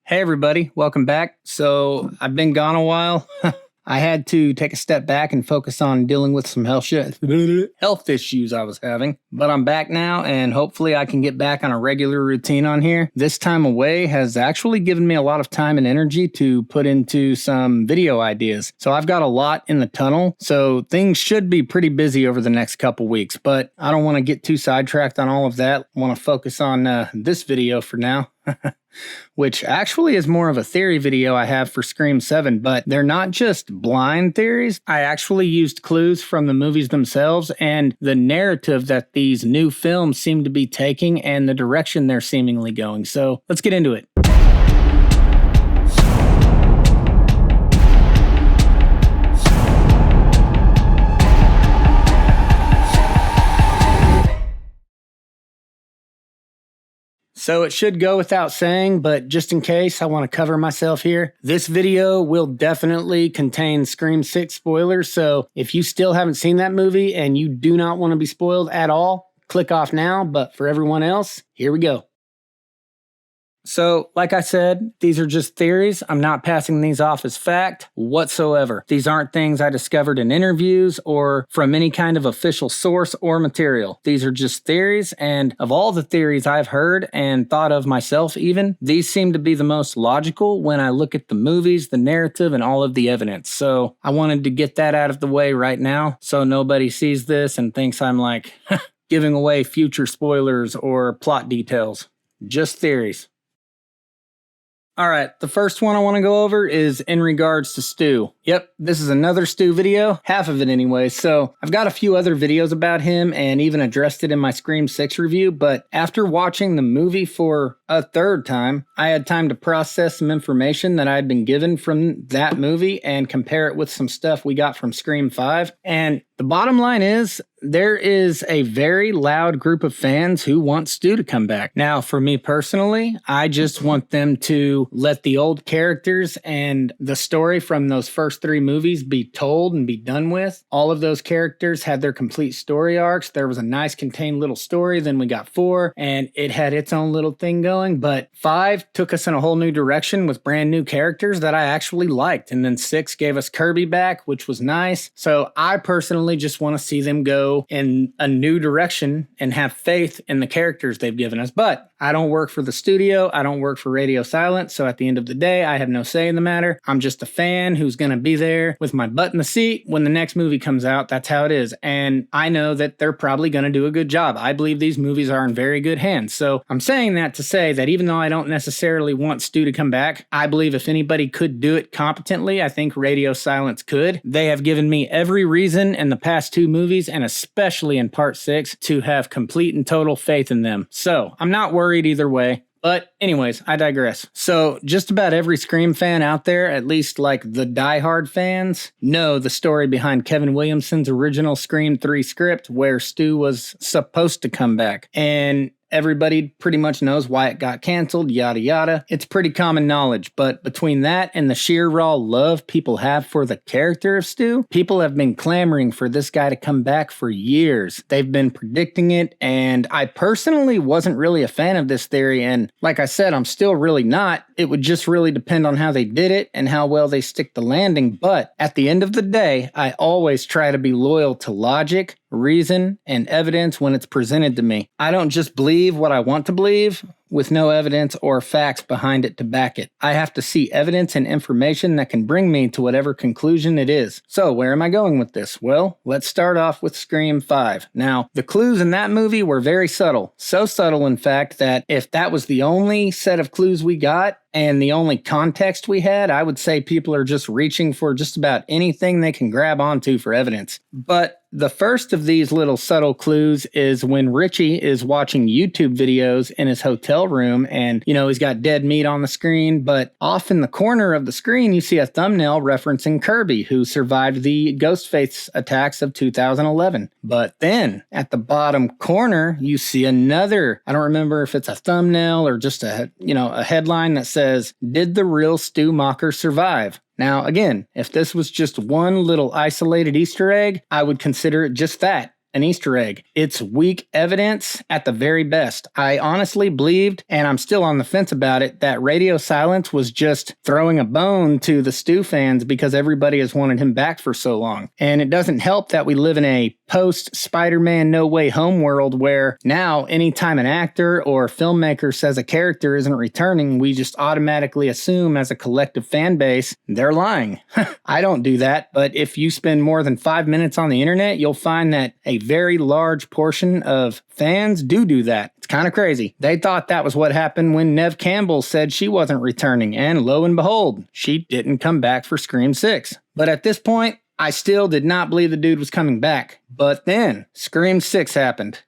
Hey everybody, welcome back. So I've been gone a while. I had to take a step back and focus on dealing with some health issues I was having. But I'm back now, and hopefully I can get back on a regular routine on here. This time away has actually given me a lot of time and energy to put into some video ideas. So I've got a lot in the tunnel, so things should be pretty busy over the next couple weeks. But I don't want to get too sidetracked on all of that. I want to focus on this video for now. Which actually is more of a theory video I have for Scream 7, but they're not just blind theories. I actually used clues from the movies themselves and the narrative that these new films seem to be taking and the direction they're seemingly going. So let's get into it. So it should go without saying, but just in case, I want to cover myself here. This video will definitely contain Scream 6 spoilers, so if you still haven't seen that movie and you do not want to be spoiled at all, click off now, but for everyone else, here we go. So, like I said, these are just theories. I'm not passing these off as fact whatsoever. These aren't things I discovered in interviews or from any kind of official source or material. These are just theories, and of all the theories I've heard and thought of myself even, these seem to be the most logical when I look at the movies, the narrative, and all of the evidence. So, I wanted to get that out of the way right now so nobody sees this and thinks I'm like giving away future spoilers or plot details. Just theories. All right, the first one I want to go over is in regards to Stu. Yep, this is another Stu video, half of it anyway. So I've got a few other videos about him and even addressed it in my Scream 6 review, but after watching the movie for a third time, I had time to process some information that I had been given from that movie and compare it with some stuff we got from Scream 5. And the bottom line is, there is a very loud group of fans who want Stu to come back. Now, for me personally, I just want them to let the old characters and the story from those first three movies be told and be done with. All of those characters had their complete story arcs. There was a nice contained little story. Then we got 4, and it had its own little thing going. But 5 took us in a whole new direction with brand new characters that I actually liked. And then 6 gave us Kirby back, which was nice. So I personally just want to see them go in a new direction and have faith in the characters they've given us. But I don't work for the studio. I don't work for Radio Silence. So at the end of the day, I have no say in the matter. I'm just a fan who's going to be there with my butt in the seat when the next movie comes out. That's how it is. And I know that they're probably going to do a good job. I believe these movies are in very good hands. So I'm saying that to say that even though I don't necessarily want Stu to come back, I believe if anybody could do it competently, I think Radio Silence could. They have given me every reason in the past 2 movies, and especially in part 6, to have complete and total faith in them. So I'm not worried either way. But anyways, I digress. So just about every Scream fan out there, at least like the diehard fans, know the story behind Kevin Williamson's original Scream 3 script where Stu was supposed to come back. And everybody pretty much knows why it got canceled, yada yada. It's pretty common knowledge, but between that and the sheer raw love people have for the character of Stu, people have been clamoring for this guy to come back for years. They've been predicting it, and I personally wasn't really a fan of this theory, and like I said, I'm still really not. It would just really depend on how they did it and how well they stick the landing, but at the end of the day, I always try to be loyal to logic, reason, and evidence when it's presented to me. I don't just believe what I want to believe with no evidence or facts behind it to back it. I have to see evidence and information that can bring me to whatever conclusion it is. So where am I going with this? Well, let's start off with Scream 5. Now, the clues in that movie were very subtle. So subtle, in fact, that if that was the only set of clues we got, and the only context we had, I would say people are just reaching for just about anything they can grab onto for evidence. But the first of these little subtle clues is when Richie is watching YouTube videos in his hotel room and, he's got dead meat on the screen, but off in the corner of the screen, you see a thumbnail referencing Kirby, who survived the Ghostface attacks of 2011. But then at the bottom corner, you see another, I don't remember if it's a thumbnail or just a headline that says, "Did the real Stu Macher survive?" Now, again, if this was just one little isolated Easter egg, I would consider it just that. an Easter egg. It's weak evidence at the very best. I honestly believed, and I'm still on the fence about it, that Radio Silence was just throwing a bone to the Stu fans because everybody has wanted him back for so long. And it doesn't help that we live in a post-Spider-Man No Way Home world where now anytime an actor or filmmaker says a character isn't returning, we just automatically assume as a collective fan base, they're lying. I don't do that, but if you spend more than 5 minutes on the internet, you'll find that a very large portion of fans do that. It's kind of crazy. They thought that was what happened when Neve Campbell said she wasn't returning, and lo and behold, she didn't come back for Scream 6. But at this point, I still did not believe the dude was coming back. But then, Scream 6 happened.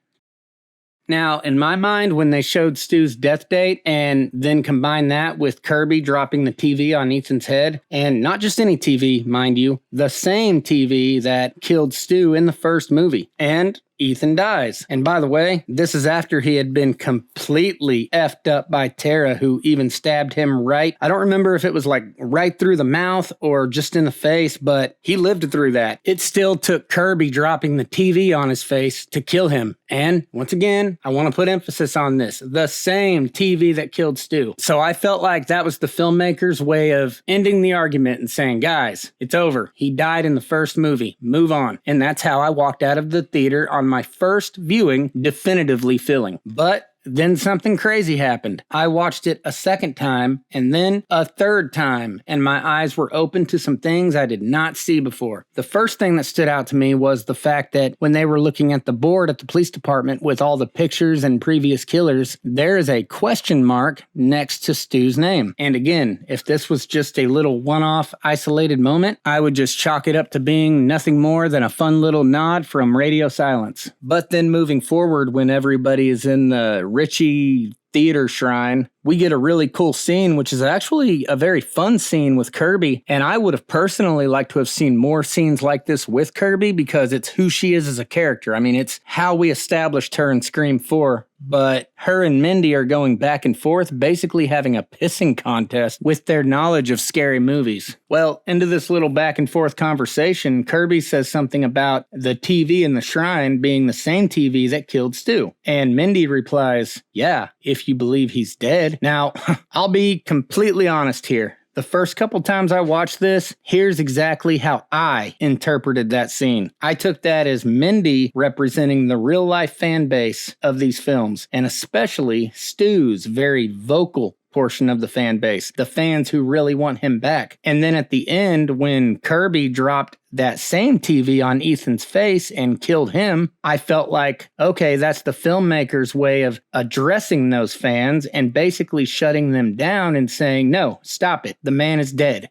Now, in my mind, when they showed Stu's death date and then combined that with Kirby dropping the TV on Ethan's head, and not just any TV, mind you, the same TV that killed Stu in the first movie, and Ethan dies. And by the way, this is after he had been completely effed up by Tara, who even stabbed him right. I don't remember if it was like right through the mouth or just in the face, but he lived through that. It still took Kirby dropping the TV on his face to kill him. And once again, I want to put emphasis on this, the same TV that killed Stu. So I felt like that was the filmmaker's way of ending the argument and saying, guys, it's over. He died in the first movie. Move on. And that's how I walked out of the theater on my first viewing, definitively feeling. But then something crazy happened. I watched it a second time and then a third time, and my eyes were open to some things I did not see before. The first thing that stood out to me was the fact that when they were looking at the board at the police department with all the pictures and previous killers, there is a question mark next to Stu's name. And again, if this was just a little one-off isolated moment, I would just chalk it up to being nothing more than a fun little nod from Radio Silence. But then moving forward, when everybody is in the Richie theater shrine, we get a really cool scene, which is actually a very fun scene with Kirby. And I would have personally liked to have seen more scenes like this with Kirby because it's who she is as a character. I mean, it's how we established her in Scream 4. But her and Mindy are going back and forth, basically having a pissing contest with their knowledge of scary movies. Well, into this little back and forth conversation, Kirby says something about the TV in the shrine being the same TV that killed Stu. And Mindy replies, yeah, if you believe he's dead. Now, I'll be completely honest here. The first couple times I watched this, here's exactly how I interpreted that scene. I took that as Mindy representing the real-life fan base of these films, and especially Stu's very vocal portion of the fan base, the fans who really want him back. And then at the end, when Kirby dropped that same TV on Ethan's face and killed him, I felt like, okay, that's the filmmaker's way of addressing those fans and basically shutting them down and saying, no, stop it, the man is dead.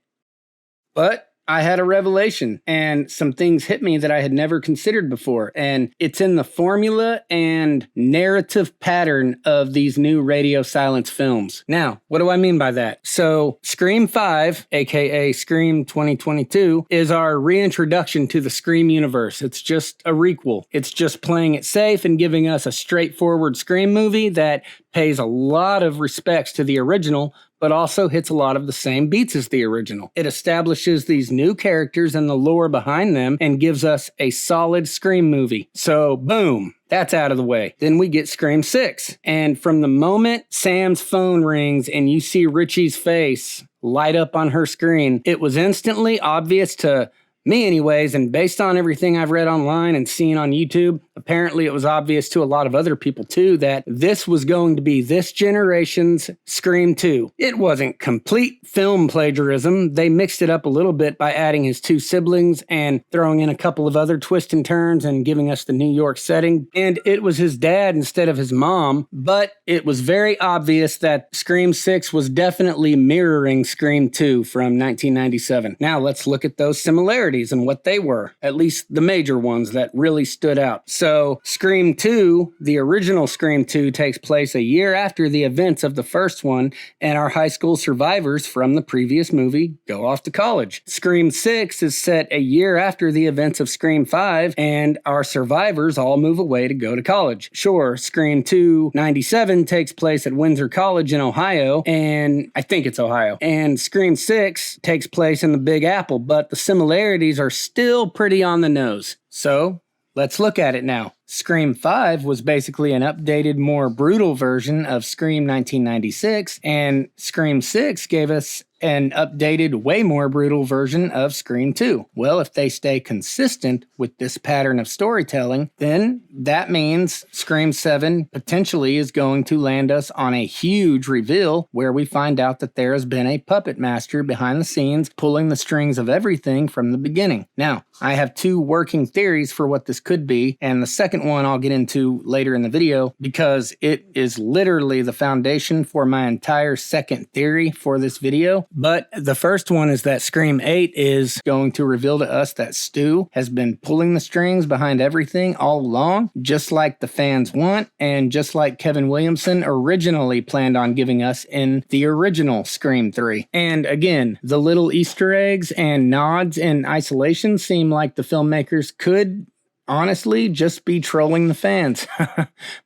But I had a revelation and some things hit me that I had never considered before. And it's in the formula and narrative pattern of these new Radio Silence films. Now, what do I mean by that? So Scream 5, aka Scream 2022, is our reintroduction to the Scream universe. It's just a requel. It's just playing it safe and giving us a straightforward Scream movie that pays a lot of respects to the original, but also hits a lot of the same beats as the original. It establishes these new characters and the lore behind them and gives us a solid Scream movie. So, boom, that's out of the way. Then we get Scream 6. And from the moment Sam's phone rings and you see Richie's face light up on her screen, it was instantly obvious to me anyways, and based on everything I've read online and seen on YouTube, apparently it was obvious to a lot of other people too that this was going to be this generation's Scream 2. It wasn't complete film plagiarism. They mixed it up a little bit by adding his two siblings and throwing in a couple of other twists and turns and giving us the New York setting. And it was his dad instead of his mom, but it was very obvious that Scream 6 was definitely mirroring Scream 2 from 1997. Now let's look at those similarities and what they were, at least the major ones that really stood out. So Scream 2, the original Scream 2, takes place a year after the events of the first one, and our high school survivors from the previous movie go off to college. Scream 6 is set a year after the events of Scream 5, and our survivors all move away to go to college. Sure, Scream 2 97 takes place at Windsor College in Ohio, and I think it's Ohio, and Scream 6 takes place in the Big Apple, but the similarities are still pretty on the nose. So, let's look at it now. Scream 5 was basically an updated, more brutal version of Scream 1996, and Scream 6 gave us an updated, way more brutal version of Scream 2. Well, if they stay consistent with this pattern of storytelling, then that means Scream 7 potentially is going to land us on a huge reveal where we find out that there has been a puppet master behind the scenes pulling the strings of everything from the beginning. Now, I have two working theories for what this could be, and the second one I'll get into later in the video because it is literally the foundation for my entire second theory for this video. But the first one is that Scream 8 is going to reveal to us that Stu has been pulling the strings behind everything all along, just like the fans want, and just like Kevin Williamson originally planned on giving us in the original Scream 3. And again, the little Easter eggs and nods in isolation seem like the filmmakers could honestly just be trolling the fans.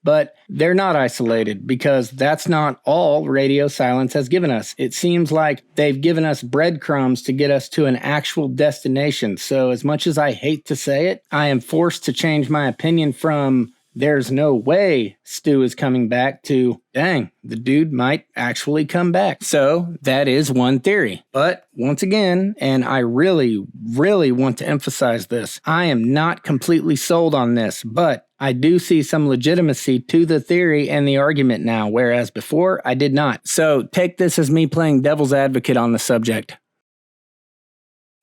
But they're not isolated because that's not all Radio Silence has given us. It seems like they've given us breadcrumbs to get us to an actual destination. So as much as I hate to say it, I am forced to change my opinion from there's no way Stu is coming back to, dang, the dude might actually come back. So that is one theory. But once again, and I really, really want to emphasize this, I am not completely sold on this, but I do see some legitimacy to the theory and the argument now, whereas before I did not. So take this as me playing devil's advocate on the subject.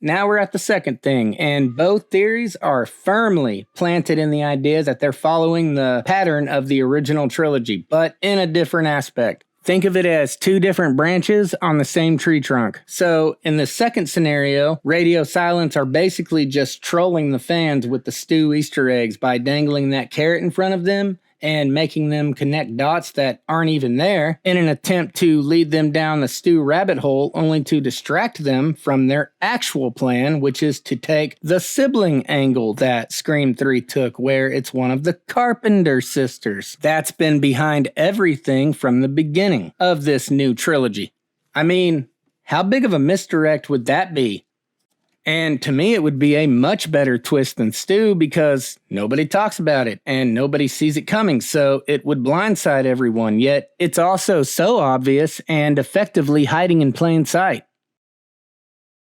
Now we're at the second thing, and both theories are firmly planted in the idea that they're following the pattern of the original trilogy, but in a different aspect. Think of it as two different branches on the same tree trunk. So in the second scenario, Radio Silence are basically just trolling the fans with the Stu Easter eggs by dangling that carrot in front of them and making them connect dots that aren't even there in an attempt to lead them down the Stu rabbit hole, only to distract them from their actual plan, which is to take the sibling angle that Scream 3 took, where it's one of the Carpenter sisters. That's been behind everything from the beginning of this new trilogy. I mean, how big of a misdirect would that be? And to me, it would be a much better twist than Stu because nobody talks about it and nobody sees it coming, so it would blindside everyone, yet it's also so obvious and effectively hiding in plain sight.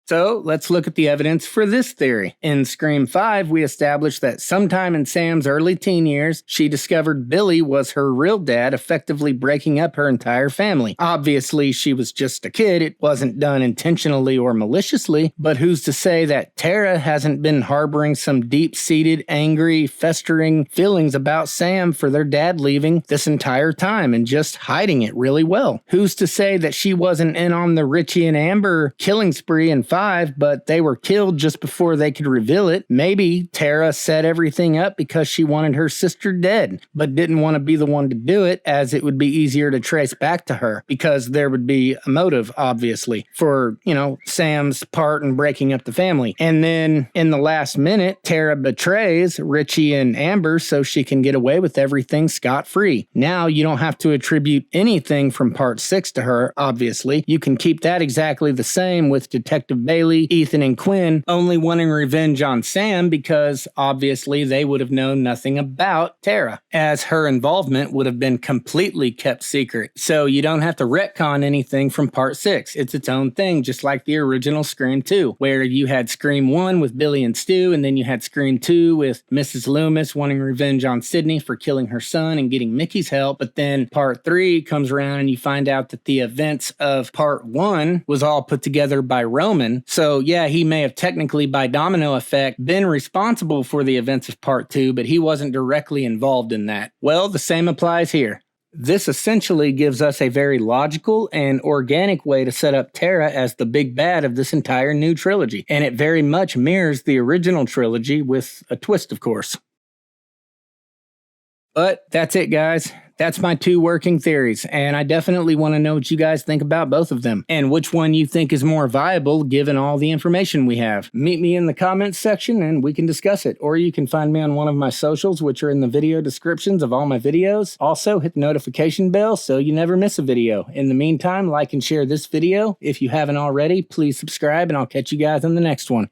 So let's look at the evidence for this theory. In Scream 5, we established that sometime in Sam's early teen years, she discovered Billy was her real dad, effectively breaking up her entire family. Obviously, she was just a kid. It wasn't done intentionally or maliciously, but who's to say that Tara hasn't been harboring some deep-seated, angry, festering feelings about Sam for their dad leaving this entire time and just hiding it really well? Who's to say that she wasn't in on the Richie and Amber killing spree in 5, but they were killed just before they could reveal it? Maybe Tara set everything up because she wanted her sister dead, but didn't want to be the one to do it, as it would be easier to trace back to her because there would be a motive, obviously, for, Sam's part in breaking up the family. And then in the last minute, Tara betrays Richie and Amber so she can get away with everything scot-free. Now you don't have to attribute anything from part 6 to her, obviously. You can keep that exactly the same with Detective Bailey, Ethan, and Quinn only wanting revenge on Sam because obviously they would have known nothing about Tara, as her involvement would have been completely kept secret. So you don't have to retcon anything from part 6. It's its own thing, just like the original Scream 2, where you had Scream 1 with Billy and Stu, and then you had Scream 2 with Mrs. Loomis wanting revenge on Sydney for killing her son and getting Mickey's help. But then part 3 comes around and you find out that the events of part 1 was all put together by Roman. So yeah, he may have technically by domino effect been responsible for the events of part 2, but he wasn't directly involved in that. Well, the same applies here. This essentially gives us a very logical and organic way to set up Tara as the big bad of this entire new trilogy, and it very much mirrors the original trilogy with a twist, of course. But that's it, guys. That's my two working theories, and I definitely want to know what you guys think about both of them, and which one you think is more viable given all the information we have. Meet me in the comments section and we can discuss it, or you can find me on one of my socials, which are in the video descriptions of all my videos. Also, hit the notification bell so you never miss a video. In the meantime, like and share this video. If you haven't already, please subscribe, and I'll catch you guys in the next one.